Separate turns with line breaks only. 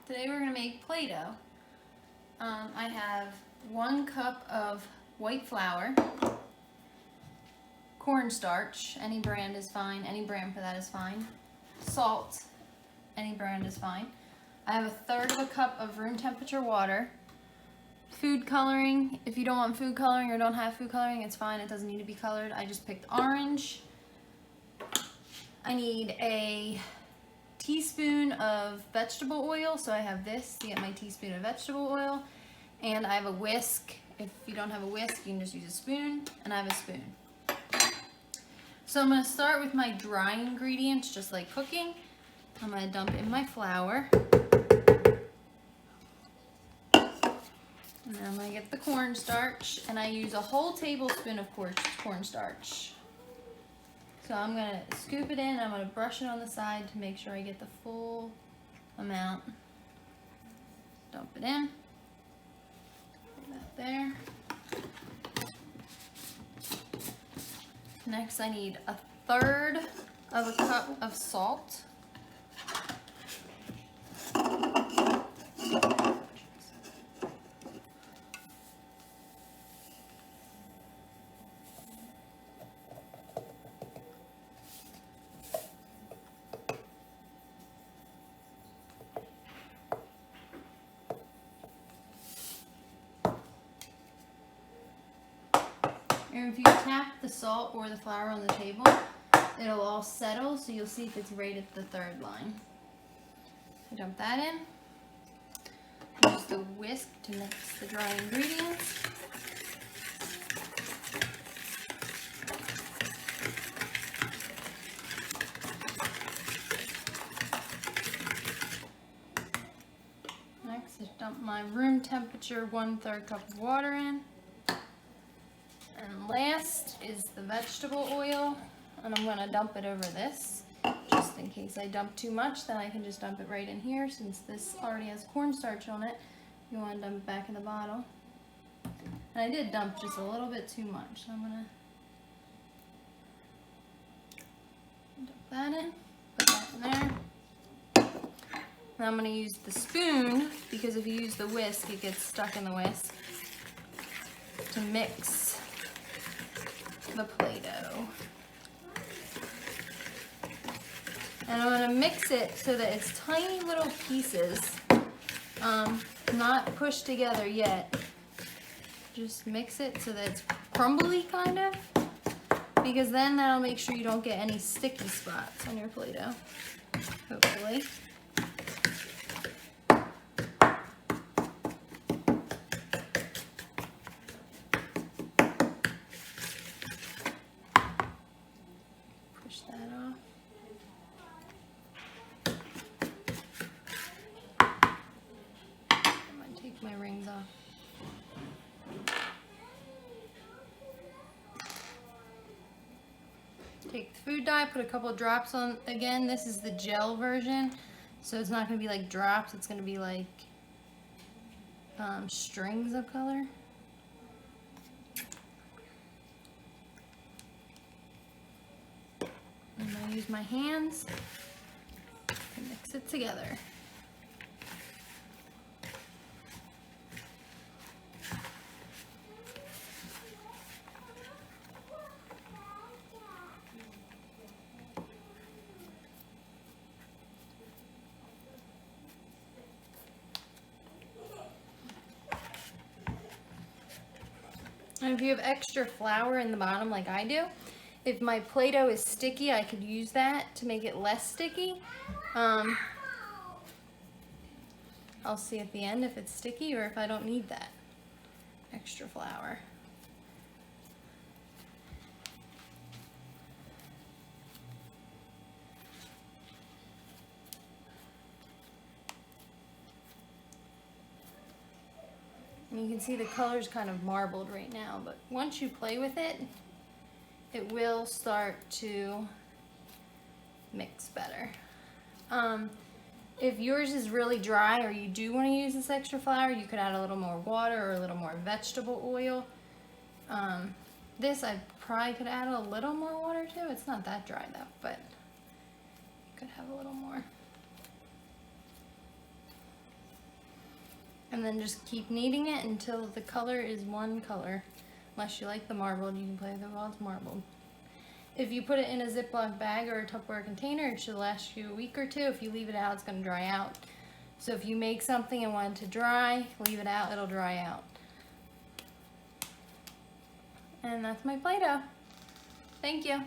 Today we're going to make Play-Doh. I have 1 cup of white flour, cornstarch, any brand is fine, any brand for that is fine, salt, any brand is fine. I have 1/3 cup of room temperature water, food coloring. If you don't want food coloring or don't have food coloring, it's fine, it doesn't need to be colored. I just picked orange. I need a teaspoon of vegetable oil, so I have this to get my teaspoon of vegetable oil, and I have a whisk. If you don't have a whisk, you can just use a spoon, and I have a spoon. So I'm going to start with my dry ingredients, just like cooking. I'm going to dump in my flour, and then I'm going to get the cornstarch, and I use a whole tablespoon of cornstarch. So I'm going to scoop it in, I'm going to brush it on the side to make sure I get the full amount. Dump it in. Put that there. Next I need 1/3 of a cup of salt. And if you tap the salt or the flour on the table, it'll all settle, so you'll see if it's right at the 3rd line. So dump that in. Use the whisk to mix the dry ingredients. Next, I dump my room temperature 1/3 cup of water in. And last is the vegetable oil, and I'm going to dump it over this, just in case I dump too much. Then I can just dump it right in here. Since this already has cornstarch on it, you want to dump it back in the bottle. And I did dump just a little bit too much, so I'm going to dump that in, put that in there. Now I'm going to use the spoon, because if you use the whisk, it gets stuck in the whisk, to mix the Play-Doh. And I'm going to mix it so that it's tiny little pieces, not pushed together yet. Just mix it so that it's crumbly, kind of, because then that'll make sure you don't get any sticky spots on your Play-Doh, hopefully. That off. I'm going to take my rings off. Take the food dye, put a couple of drops on. Again, this is the gel version, so it's not going to be like drops, it's going to be like strings of color. I'm going to use my hands to mix it together. And if you have extra flour in the bottom like I do, if my Play-Doh is sticky, I could use that to make it less sticky. I'll see at the end if it's sticky or if I don't need that extra flour. And you can see the color's kind of marbled right now, but once you play with it, it will start to mix better. If yours is really dry or you do want to use this extra flour, you could add a little more water or a little more vegetable oil. This I probably could add a little more water to. It's not that dry though, but you could have a little more. And then just keep kneading it until the color is one color. Unless you like the marbled, you can play the while it's marbled. If you put it in a Ziploc bag or a Tupperware container, it should last you a week or two. If you leave it out, it's going to dry out. So if you make something and want it to dry, leave it out, it'll dry out. And that's my Play-Doh. Thank you.